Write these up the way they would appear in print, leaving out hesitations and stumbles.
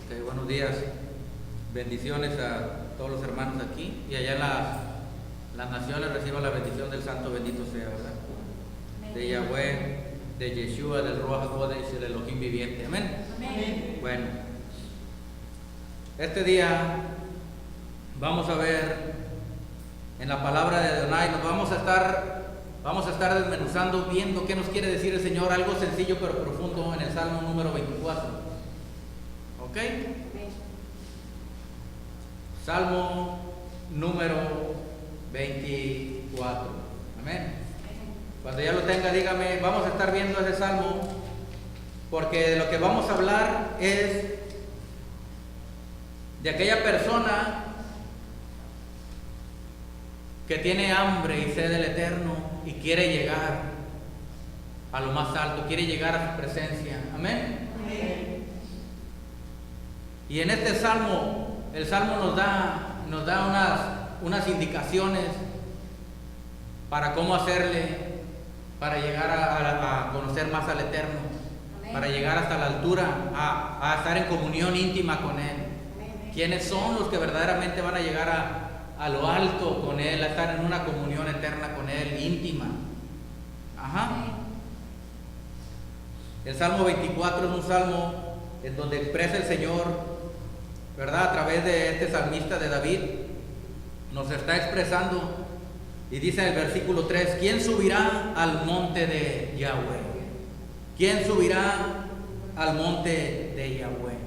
Ok, buenos días. Bendiciones a todos los hermanos aquí y allá en las naciones reciban la bendición del Santo bendito sea, ¿verdad? De Yahweh, de Yeshua, del Ruach HaKodesh y del Elohim viviente. Amén. Amén. Bueno, este día vamos a ver en la palabra de Adonai, nos vamos a estar desmenuzando, viendo qué nos quiere decir el Señor, algo sencillo pero profundo en el Salmo número 24. ¿Ok? Salmo número 24. Amén. Cuando ya lo tenga, dígame, vamos a estar viendo ese salmo, porque de lo que vamos a hablar es de aquella persona que tiene hambre y sed del Eterno y quiere llegar a lo más alto, quiere llegar a su presencia. Amén. Amén. Y en este salmo, el salmo nos da unas indicaciones para cómo hacerle, para llegar a conocer más al Eterno, Amén. para llegar hasta la altura, a estar en comunión íntima con Él. Amén. ¿Quiénes son los que verdaderamente van a llegar a lo alto con Él, a estar en una comunión eterna con Él, íntima? Ajá. El Salmo 24 es un salmo en donde expresa el Señor, ¿verdad? A través de este salmista de David, nos está expresando y dice en el versículo 3: ¿quién subirá al monte de Yahweh? ¿Quién subirá al monte de Yahweh?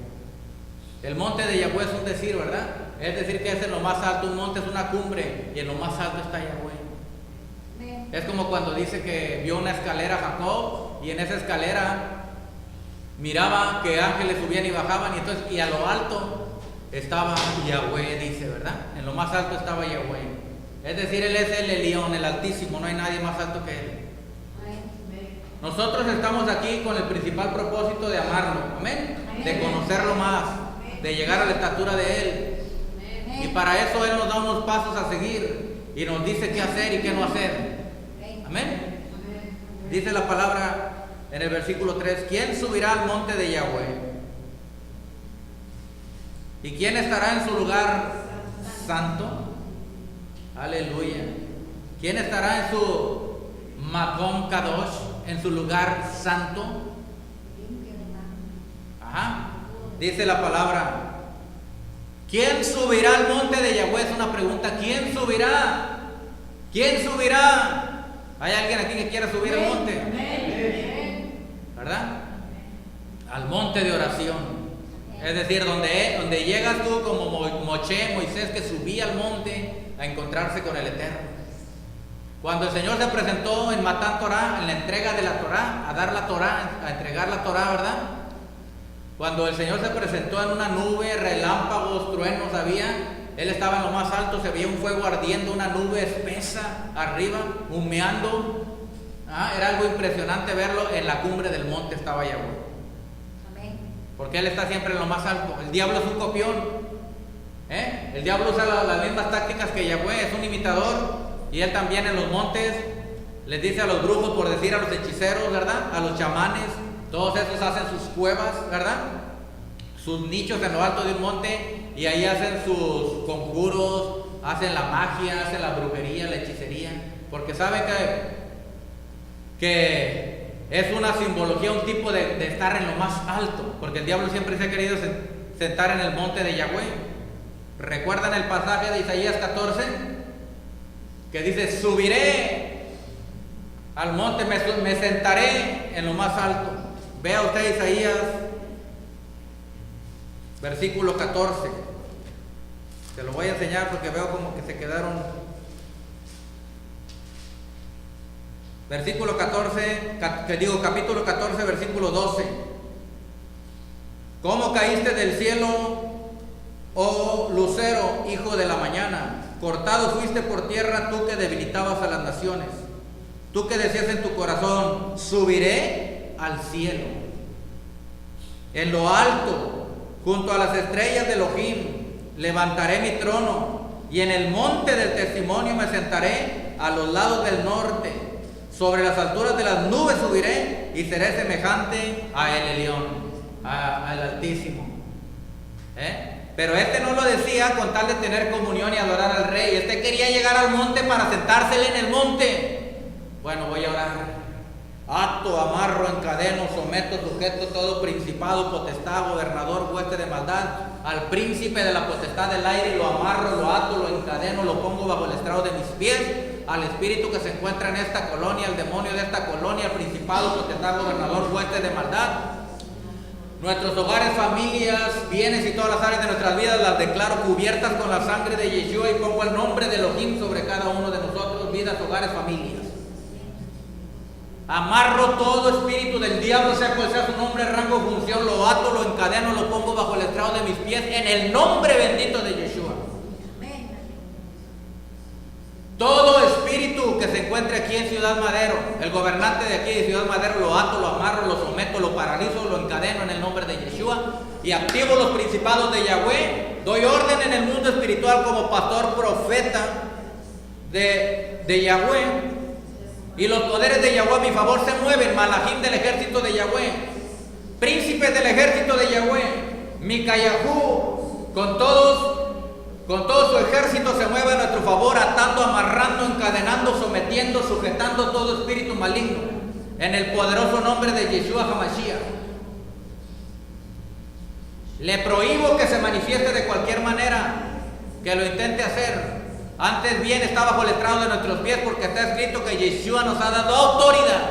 El monte de Yahweh es un decir, ¿verdad? Es decir, que es en lo más alto, un monte es una cumbre y en lo más alto está Yahweh. Es como cuando dice que vio una escalera Jacob y en esa escalera miraba que ángeles subían y bajaban y a lo alto estaba Yahweh, dice, ¿verdad? En lo más alto estaba Yahweh. Es decir, Él es el Elión, el Altísimo, no hay nadie más alto que Él. Nosotros estamos aquí con el principal propósito de amarlo, amén, de conocerlo más, de llegar a la estatura de Él. Y para eso Él nos da unos pasos a seguir y nos dice qué hacer y qué no hacer. Amén. Dice la palabra en el versículo 3: ¿quién subirá al monte de Yahweh? ¿Y quién estará en su lugar santo? Aleluya. ¿Quién estará en su Makom Kadosh, en su lugar santo? Ajá. Dice la palabra: ¿quién subirá al monte de Yahweh? Es una pregunta. ¿Quién subirá? ¿Quién subirá? ¿Hay alguien aquí que quiera subir al monte? ¿Verdad? Al monte de oración. Es decir, donde llegas tú como Moisés, que subía al monte a encontrarse con el Eterno. Cuando el Señor se presentó en Matán Torah, en la entrega de la Torah, a dar la Torah, a entregar la Torah, ¿verdad? Cuando el Señor se presentó en una nube, relámpagos, truenos había, Él estaba en lo más alto, se veía un fuego ardiendo, una nube espesa arriba, humeando. Era algo impresionante verlo. En la cumbre del monte estaba Yahweh. Porque Él está siempre en lo más alto. El diablo es un copión. El diablo usa las mismas tácticas que Yahweh, es un imitador. Y Él también en los montes les dice a los brujos, por decir, a los hechiceros, ¿verdad? A los chamanes, todos esos hacen sus cuevas, ¿verdad? Sus nichos en lo alto de un monte y ahí hacen sus conjuros, hacen la magia, hacen la brujería, la hechicería. Porque saben que es una simbología, un tipo de estar en lo más alto, porque el diablo siempre se ha querido sentar en el monte de Yahweh. ¿Recuerdan el pasaje de Isaías 14? Que dice: subiré al monte, me sentaré en lo más alto. Vea usted Isaías, versículo 14. Se lo voy a enseñar porque veo como que se quedaron. Versículo 14, capítulo 14, versículo 12. ¿Cómo caíste del cielo, oh lucero, hijo de la mañana? Cortado fuiste por tierra, tú que debilitabas a las naciones. Tú que decías en tu corazón: subiré al cielo. En lo alto, junto a las estrellas de Elohim, levantaré mi trono, y en el monte del testimonio me sentaré a los lados del norte. Sobre las alturas de las nubes subiré y seré semejante a el Elión, al Altísimo. Pero este no lo decía con tal de tener comunión y adorar al rey. Este quería llegar al monte para sentársele en el monte. Bueno, voy a orar. Ato, amarro, encadeno, someto, sujeto todo principado, potestad, gobernador, hueste de maldad, al príncipe de la potestad del aire, lo amarro, lo ato, lo encadeno, lo pongo bajo el estrado de mis pies, al espíritu que se encuentra en esta colonia, al demonio de esta colonia, al principado, potestad, gobernador, hueste de maldad. Nuestros hogares, familias, bienes y todas las áreas de nuestras vidas las declaro cubiertas con la sangre de Yeshua y pongo el nombre de Elohim sobre cada uno de nosotros, vidas, hogares, familias. Amarro todo espíritu del diablo, sea cual sea su nombre, rango, función, lo ato, lo encadeno, lo pongo bajo el estrado de mis pies en el nombre bendito de Yeshua. Todo espíritu que se encuentre aquí en Ciudad Madero, el gobernante de aquí de Ciudad Madero, lo ato, lo amarro, lo someto, lo paralizo, lo encadeno en el nombre de Yeshua y activo los principados de Yahweh. Doy orden en el mundo espiritual como pastor profeta de Yahweh. Y los poderes de Yahweh a mi favor se mueven. Malachim del ejército de Yahweh, príncipes del ejército de Yahweh, Micayahú, con todo su ejército se mueve a nuestro favor, atando, amarrando, encadenando, sometiendo, sujetando todo espíritu maligno, en el poderoso nombre de Yeshua HaMashiach. Le prohíbo que se manifieste de cualquier manera, que lo intente hacer. Antes bien está bajo el estrado de nuestros pies, porque está escrito que Yeshua nos ha dado autoridad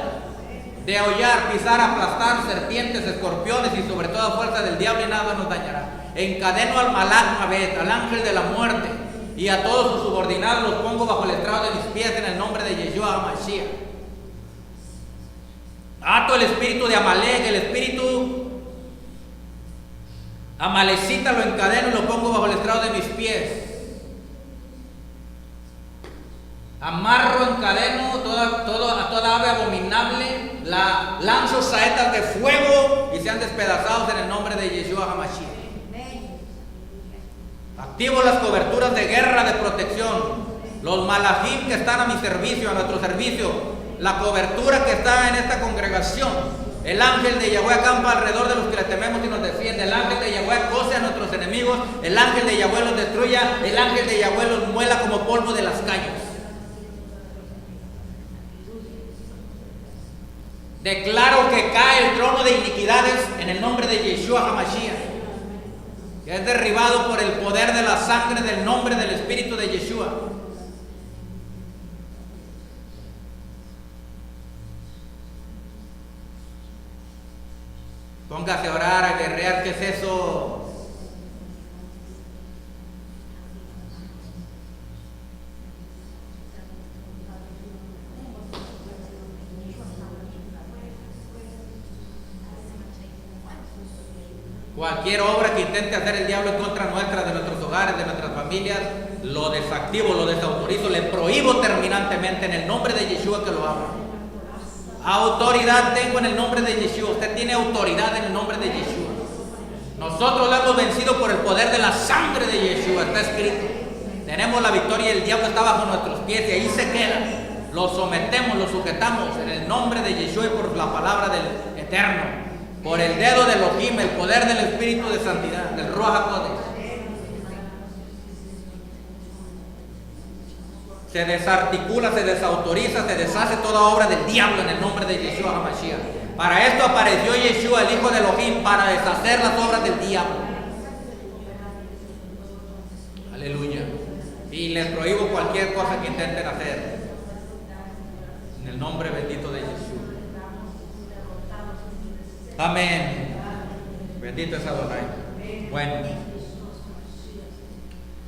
de hollar, pisar, aplastar serpientes, escorpiones y sobre toda fuerza del diablo, y nada nos dañará. Encadeno al Malach Mabet, al ángel de la muerte, y a todos sus subordinados los pongo bajo el estrado de mis pies en el nombre de Yeshua HaMashiach. Ato el espíritu de Amalek, el espíritu amalecita, lo encadeno y lo pongo bajo el estrado de mis pies. Amarro, encadeno a toda ave abominable, lanzo saetas de fuego y sean despedazados en el nombre de Yeshua HaMashiach. Activo las coberturas de guerra, de protección, los malachim que están a mi servicio, a nuestro servicio, la cobertura que está en esta congregación. El ángel de Yahweh acampa alrededor de los que le tememos y nos defiende. El ángel de Yahweh cose a nuestros enemigos. El ángel de Yahweh los destruya. El ángel de Yahweh los muela como polvo de las calles. Declaro que cae el trono de iniquidades en el nombre de Yeshua HaMashiach, que es derribado por el poder de la sangre del nombre del Espíritu de Yeshua. Póngase a orar, a guerrear. ¿Qué es eso? Cualquier obra que intente hacer el diablo en contra nuestra, de nuestros hogares, de nuestras familias, lo desactivo, lo desautorizo, le prohíbo terminantemente en el nombre de Yeshua que lo haga. Autoridad tengo en el nombre de Yeshua. Usted tiene autoridad en el nombre de Yeshua. Nosotros lo hemos vencido por el poder de la sangre de Yeshua. Está escrito. Tenemos la victoria y el diablo está bajo nuestros pies y ahí se queda. Lo sometemos, lo sujetamos en el nombre de Yeshua y por la palabra del Eterno. Por el dedo de Elohim, el poder del Espíritu de Santidad, del Ruach HaKodesh. Se desarticula, se desautoriza, se deshace toda obra del diablo en el nombre de Yeshua HaMashiach. Para esto apareció Yeshua, el Hijo de Elohim, para deshacer las obras del diablo. Aleluya. Y les prohíbo cualquier cosa que intenten hacer en el nombre bendito de Yeshua. Amén. Bendito es Adonai. Bueno,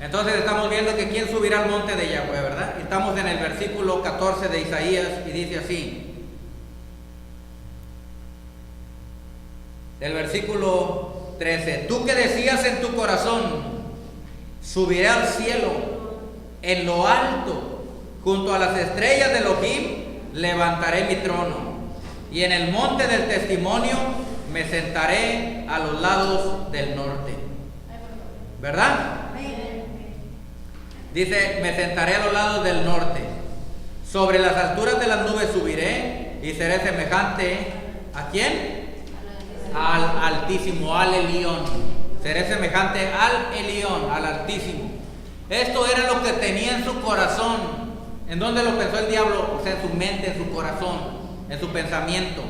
entonces estamos viendo que quién subirá al monte de Yahweh, ¿verdad? Estamos en el versículo 14 de Isaías y dice así. El versículo 13. Tú que decías en tu corazón, subiré al cielo, en lo alto, junto a las estrellas de Elohim, levantaré mi trono. Y en el monte del testimonio me sentaré a los lados del norte. ¿Verdad? Dice, me sentaré a los lados del norte. Sobre las alturas de las nubes subiré y seré semejante ¿a quién? Al Altísimo, al Elión. seré semejante al Elión, al Altísimo. Esto era lo que tenía en su corazón. ¿En dónde lo pensó el diablo? O sea, en su mente, en su corazón, en su pensamiento,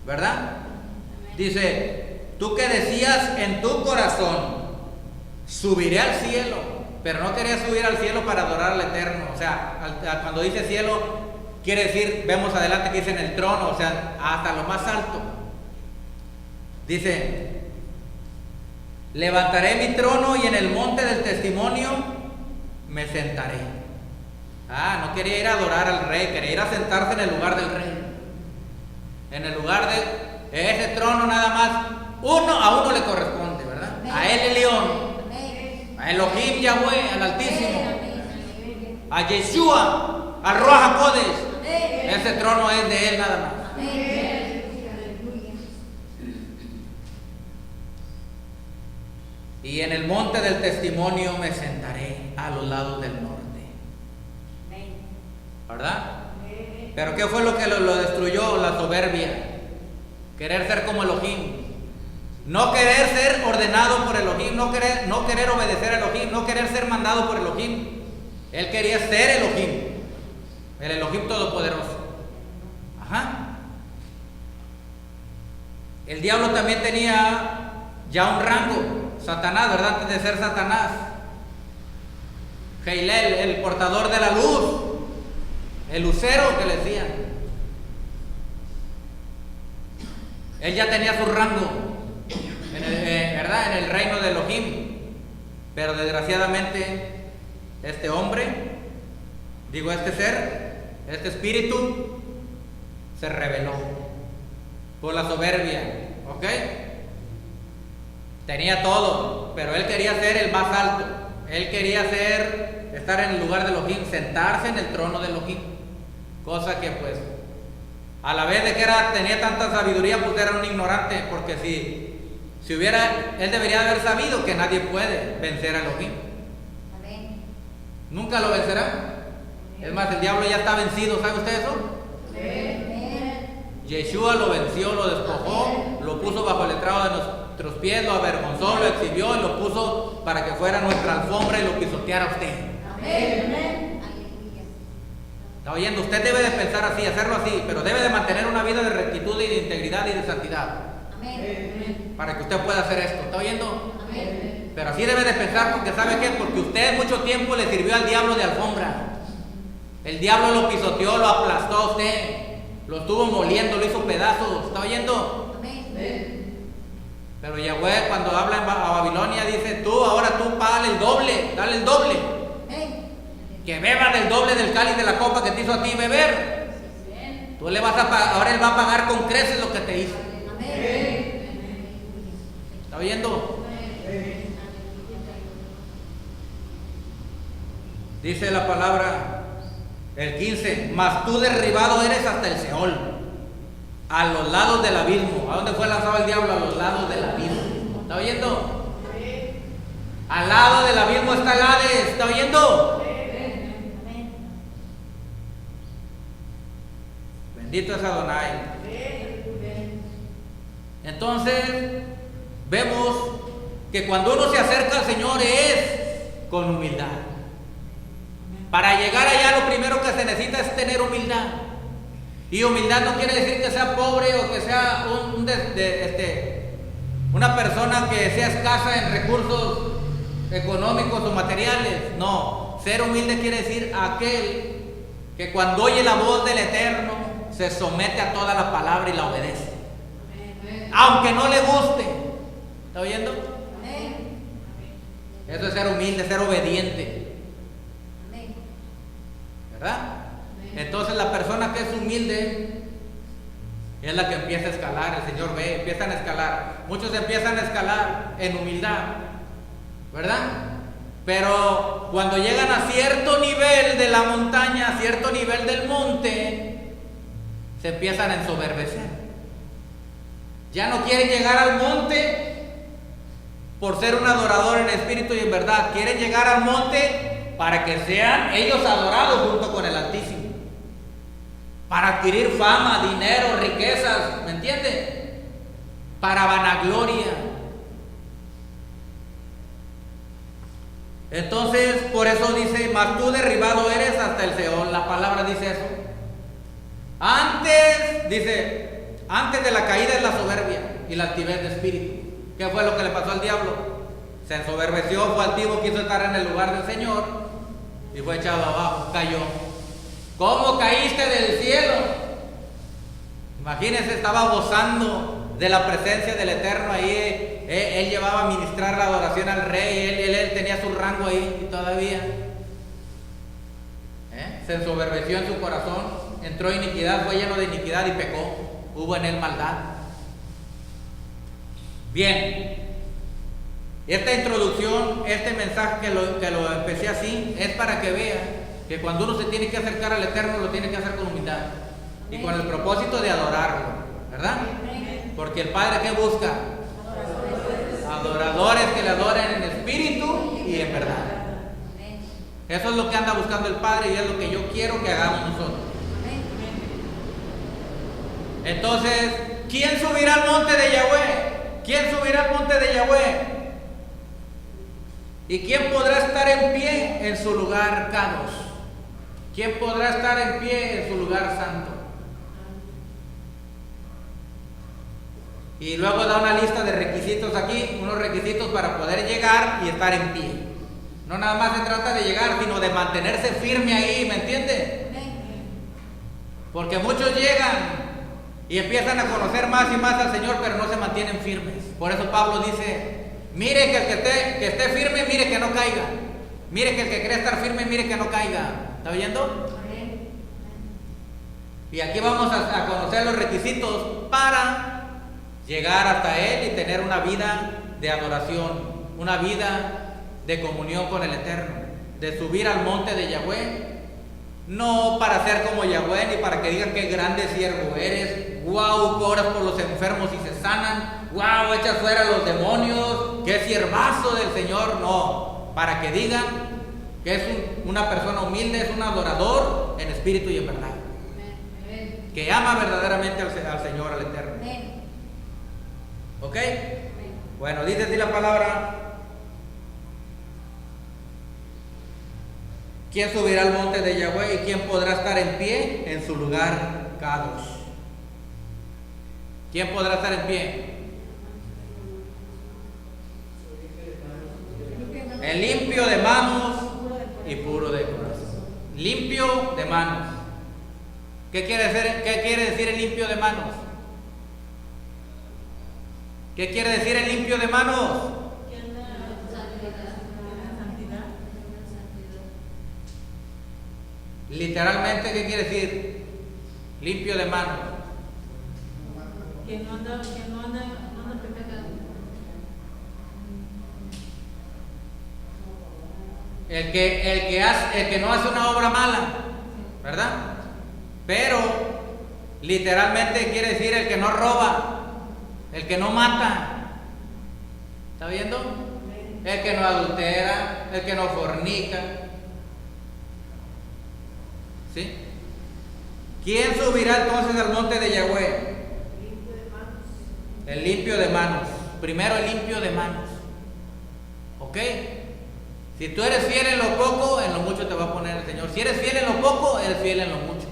¿verdad? Dice, tú que decías en tu corazón, subiré al cielo, pero no quería subir al cielo para adorar al Eterno. O sea, cuando dice cielo, quiere decir, vemos adelante que dice en el trono, o sea, hasta lo más alto. Dice, levantaré mi trono y en el monte del testimonio me sentaré. No quería ir a adorar al rey, quería ir a sentarse en el lugar del rey. En el lugar de ese trono nada más, a uno le corresponde, ¿verdad? A él, el león, a Elohim Yahweh, al Altísimo, a Yeshua, al Ruach HaKodesh. Ese trono es de él nada más. Y en el monte del testimonio me sentaré a los lados del norte. ¿Verdad? Pero ¿qué fue lo que lo destruyó? La soberbia. Querer ser como Elohim. No querer ser ordenado por Elohim. No querer obedecer a Elohim. No querer ser mandado por Elohim. Él quería ser Elohim. El Elohim todopoderoso. Ajá. El diablo también tenía ya un rango. Satanás, ¿verdad? Antes de ser Satanás. Heilel, el portador de la luz. El lucero que le decían. Él ya tenía su rango, ¿verdad? En el reino de Elohim. Pero desgraciadamente, este ser, este espíritu, se rebeló por la soberbia. ¿Ok? Tenía todo, pero él quería ser el más alto. Él quería estar en el lugar de Elohim, sentarse en el trono de Elohim. Cosa que pues, a la vez de que tenía tanta sabiduría, pues era un ignorante, porque si hubiera, él debería haber sabido que nadie puede vencer a Elohim. Amén. Nunca lo vencerá. Es más, el diablo ya está vencido, ¿sabe usted eso? Amén. Yeshua lo venció, lo despojó, lo puso bajo el estrado de nuestros pies, lo avergonzó, lo exhibió y lo puso para que fuera nuestra alfombra y lo pisoteara a usted. Amén. ¿Está oyendo? Usted debe de pensar así, hacerlo así, pero debe de mantener una vida de rectitud y de integridad y de santidad. Amén. Para que usted pueda hacer esto. ¿Está oyendo? Amén. Pero así debe de pensar, porque ¿sabe qué? Porque usted mucho tiempo le sirvió al diablo de alfombra. El diablo lo pisoteó, lo aplastó a usted, lo estuvo moliendo, lo hizo pedazos. ¿Está oyendo? Amén. Pero Yahweh, cuando habla a Babilonia, dice, ahora tú págale el doble, dale el doble. Que beba del doble del cáliz de la copa que te hizo a ti beber. Tú le vas a pagar, ahora él va a pagar con creces lo que te hizo. ¿Está oyendo? Dice la palabra, el 15, mas tú derribado eres hasta el Seol, a los lados del abismo. ¿A dónde fue lanzado el diablo? A los lados del abismo. ¿Está oyendo? Al lado del abismo está el Hades. ¿Está oyendo? Bendito es Adonai. Entonces, vemos que cuando uno se acerca al Señor es con humildad. Para llegar allá lo primero que se necesita es tener humildad. Y humildad no quiere decir que sea pobre o que sea una persona que sea escasa en recursos económicos o materiales. No, ser humilde quiere decir aquel que cuando oye la voz del Eterno se somete a toda la palabra y la obedece. Aunque no le guste. ¿Está oyendo? Eso es ser humilde, ser obediente. ¿Verdad? Entonces la persona que es humilde es la que empieza a escalar. El Señor ve, empiezan a escalar. Muchos empiezan a escalar en humildad, ¿verdad? Pero cuando llegan a cierto nivel de la montaña, a cierto nivel del monte, se empiezan a ensoberbecer. Ya no quieren llegar al monte por ser un adorador en espíritu y en verdad. Quieren llegar al monte para que sean ellos adorados junto con el Altísimo. Para adquirir fama, dinero, riquezas, ¿me entienden? Para vanagloria. Entonces, por eso dice, mas tú derribado eres hasta el Seol. La palabra dice eso. Antes, dice, antes de la caída es la soberbia y la altivez de espíritu. ¿Qué fue lo que le pasó al diablo? Se ensoberbeció, fue altivo, quiso estar en el lugar del Señor y fue echado abajo, cayó. ¿Cómo caíste del cielo? Imagínense, estaba gozando de la presencia del Eterno ahí. Él llevaba a ministrar la adoración al rey, él tenía su rango ahí y todavía se ensoberbeció en su corazón, entró en iniquidad, fue lleno de iniquidad y pecó, hubo en él maldad. Bien, esta introducción, este mensaje que lo empecé así, es para que vea que cuando uno se tiene que acercar al Eterno, lo tiene que hacer con humildad y con el propósito de adorarlo, ¿verdad? Porque el Padre, ¿qué busca? Adoradores que le adoren en espíritu y en verdad. Eso es lo que anda buscando el Padre y es lo que yo quiero que hagamos nosotros. Entonces, ¿quién subirá al monte de Yahweh? ¿Quién subirá al monte de Yahweh? ¿Y quién podrá estar en pie en su lugar Kadosh? ¿Quién podrá estar en pie en su lugar santo? Y luego da una lista de requisitos aquí, unos requisitos para poder llegar y estar en pie. No nada más se trata de llegar, sino de mantenerse firme ahí, ¿me entiende? Porque muchos llegan y empiezan a conocer más y más al Señor, pero no se mantienen firmes. Por eso Pablo dice, mire que el que esté firme, mire que no caiga. Mire que el que cree estar firme, mire que no caiga. ¿Está oyendo? Y aquí vamos a conocer los requisitos para llegar hasta Él y tener una vida de adoración, una vida de comunión con el Eterno, de subir al monte de Yahweh, no para ser como Yahweh, ni para que digan qué grande siervo eres, wow, oras por los enfermos y se sanan, wow, echas fuera a los demonios, qué siervazo del Señor, no, para que digan que es una persona humilde, es un adorador en espíritu y en verdad, que ama verdaderamente al Señor, al Eterno. ¿Ok? Bueno, dice así la palabra. ¿Quién subirá al monte de Yahweh y quién podrá estar en pie en su lugar Kadosh? ¿Quién podrá estar en pie? El limpio de manos y puro de corazón. Limpio de manos. ¿Qué quiere decir el limpio de manos? ¿Qué quiere decir el limpio de manos? Literalmente, ¿qué quiere decir? Limpio de manos. Que no anda pecado. El que no hace una obra mala, ¿verdad? Pero literalmente quiere decir el que no roba, el que no mata. ¿Está viendo? El que no adultera, el que no fornica. ¿Sí? ¿Quién subirá entonces al monte de Yahweh? El limpio de manos. Primero el limpio de manos. ¿Ok? Si tú eres fiel en lo poco, en lo mucho te va a poner el Señor. Si eres fiel en lo poco, eres fiel en lo mucho.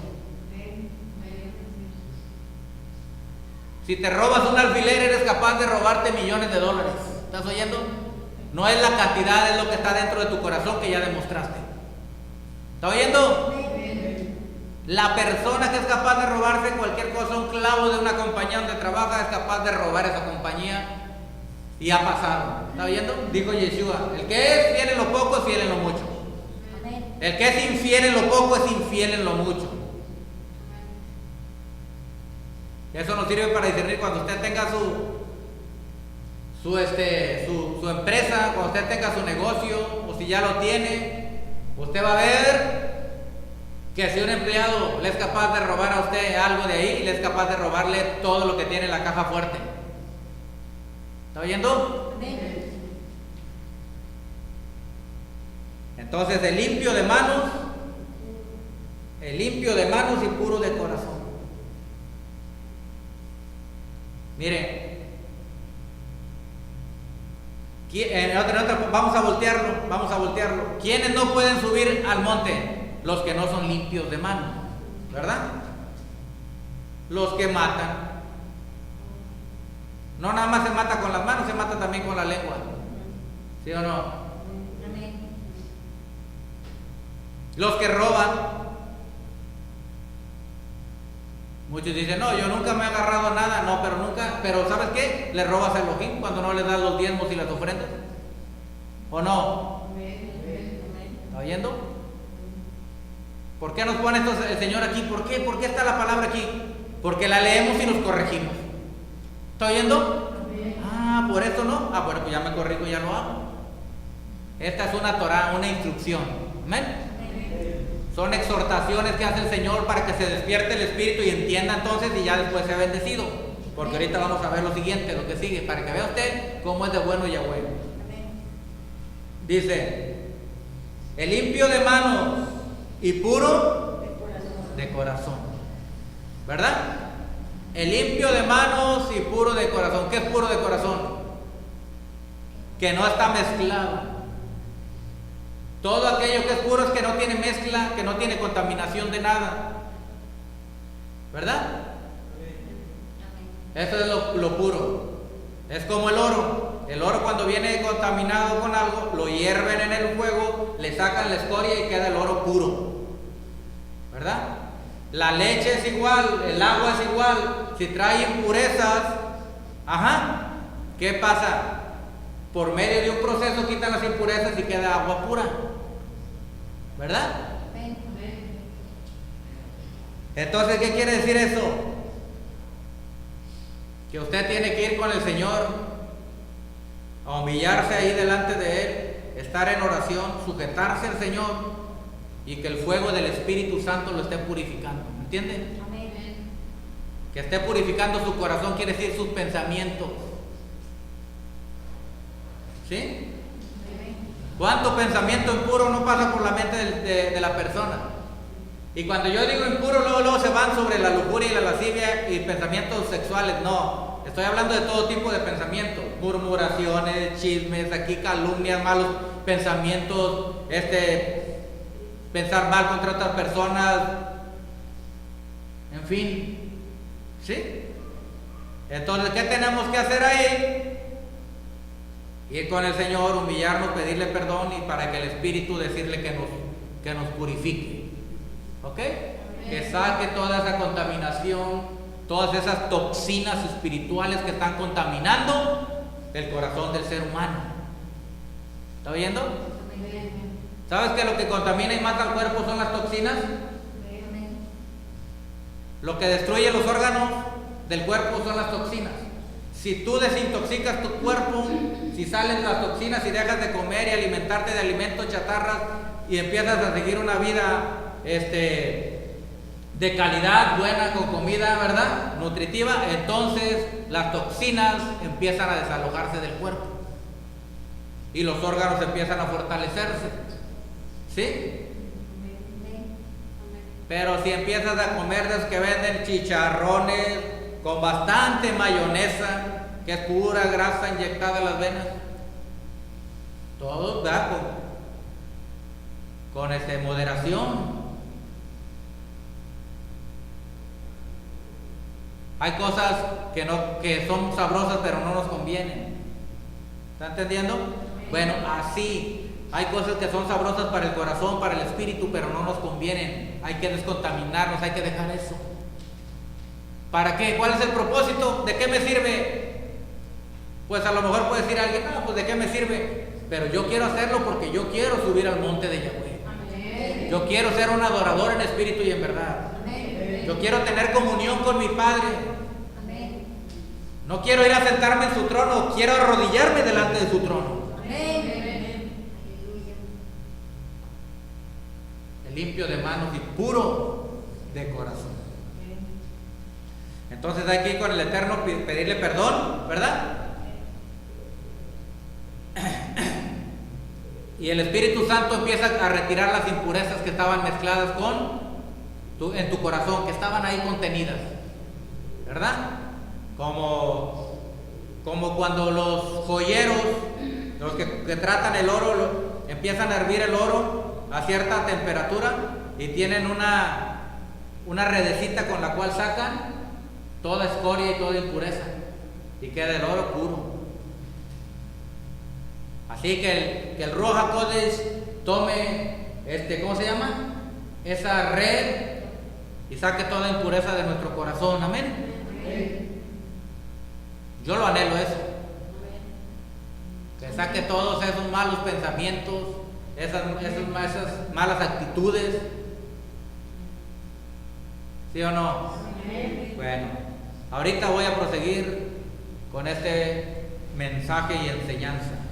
Si te robas un alfiler, eres capaz de robarte millones de dólares. ¿Estás oyendo? No es la cantidad, es lo que está dentro de tu corazón que ya demostraste. ¿Está oyendo? La persona que es capaz de robarse cualquier cosa, un clavo de una compañía donde trabaja, es capaz de robar esa compañía. Y ha pasado. ¿Está oyendo? Dijo Yeshua, el que es fiel en lo poco es fiel en lo mucho. El que es infiel en lo poco es infiel en lo mucho. Eso nos sirve para discernir cuando usted tenga su empresa, cuando usted tenga su negocio, o si ya lo tiene, usted va a ver que si un empleado le es capaz de robar a usted algo de ahí, le es capaz de robarle todo lo que tiene en la caja fuerte. ¿Está oyendo? Entonces el limpio de manos y puro de corazón. Miren, Vamos a voltearlo. ¿Quiénes no pueden subir al monte? Los que no son limpios de mano, ¿verdad? Los que matan. No nada más se mata con las manos, se mata también con la lengua. ¿Sí o no? Los que roban. Muchos dicen, no, yo nunca me he agarrado nada. No, pero ¿sabes qué? Le robas a Elohim cuando no le das los diezmos y las ofrendas. ¿O no? ¿Está oyendo? ¿Por qué nos pone esto el Señor aquí? ¿Por qué está la palabra aquí? Porque la leemos y nos corregimos. ¿Está oyendo? Ah, por eso no. Ah, bueno, pues ya me corrijo y ya lo hago. Esta es una Torah, una instrucción. Amén. Son exhortaciones que hace el Señor para que se despierte el espíritu y entienda entonces y ya después sea bendecido. Porque ahorita vamos a ver lo siguiente, lo que sigue, para que vea usted cómo es de bueno Yahweh. Dice, el limpio de manos y puro de corazón. ¿Verdad? El limpio de manos y puro de corazón. ¿Qué es puro de corazón? Que no está mezclado. Todo aquello que es puro es que no tiene mezcla, que no tiene contaminación de nada. ¿Verdad? Eso es lo puro. Es como el oro. El oro cuando viene contaminado con algo, lo hierven en el fuego, le sacan la escoria y queda el oro puro. ¿Verdad? La leche es igual, el agua es igual. Si trae impurezas, ¿qué pasa? Por medio de un proceso quitan las impurezas y queda agua pura. ¿Verdad? Entonces, ¿qué quiere decir eso? Que usted tiene que ir con el Señor a humillarse ahí delante de Él, estar en oración, sujetarse al Señor y que el fuego del Espíritu Santo lo esté purificando. ¿Me entiende? Que esté purificando su corazón quiere decir sus pensamientos. ¿Sí? ¿Cuánto pensamiento impuro no pasa por la mente de la persona? Y cuando yo digo impuro, luego se van sobre la lujuria y la lascivia y pensamientos sexuales. No, estoy hablando de todo tipo de pensamientos. Murmuraciones, chismes, aquí calumnias, malos pensamientos, pensar mal contra otras personas, en fin. ¿Sí? Entonces, ¿qué tenemos que hacer ahí? Ir con el Señor, humillarnos, pedirle perdón y para que el Espíritu decirle que nos purifique. ¿Ok? Que saque toda esa contaminación, todas esas toxinas espirituales que están contaminando el corazón del ser humano. ¿Está oyendo? ¿Sabes que lo que contamina y mata al cuerpo son las toxinas? Lo que destruye los órganos del cuerpo son las toxinas. Si tú desintoxicas tu cuerpo, si salen las toxinas y dejas de comer y alimentarte de alimentos chatarras y empiezas a seguir una vida de calidad, buena, con comida, ¿verdad? Nutritiva, entonces las toxinas empiezan a desalojarse del cuerpo y los órganos empiezan a fortalecerse. ¿Sí? Pero si empiezas a comer de los que venden chicharrones con bastante mayonesa, que es pura grasa inyectada en las venas, todo da con moderación. Hay cosas que son sabrosas pero no nos convienen. ¿Está entendiendo? Bueno, así hay cosas que son sabrosas para el corazón, para el espíritu, pero no nos convienen. Hay que descontaminarnos, hay que dejar eso. ¿Para qué? ¿Cuál es el propósito? ¿De qué me sirve? Pues a lo mejor puede decir alguien, no, pues ¿de qué me sirve? Pero yo quiero hacerlo porque yo quiero subir al monte de Yahweh. Amén. Yo quiero ser un adorador en espíritu y en verdad. Amén. Yo quiero tener comunión con mi Padre. Amén. No quiero ir a sentarme en su trono, quiero arrodillarme delante de su trono. Amén. El limpio de manos y puro de corazón. Entonces hay que ir con el Eterno, pedirle perdón, ¿verdad? Y el Espíritu Santo empieza a retirar las impurezas que estaban mezcladas en tu corazón, que estaban ahí contenidas, ¿verdad? Como cuando los joyeros Los que tratan el oro, empiezan a hervir el oro a cierta temperatura y tienen una redecita con la cual sacan toda escoria y toda impureza y queda el oro puro. Así que el Ruach HaKodesh tome ¿cómo se llama? Esa red y saque toda impureza de nuestro corazón. Amén. Yo lo anhelo eso. Que saque todos esos malos pensamientos, esas malas actitudes. ¿Sí o no? Bueno, ahorita voy a proseguir con este mensaje y enseñanza.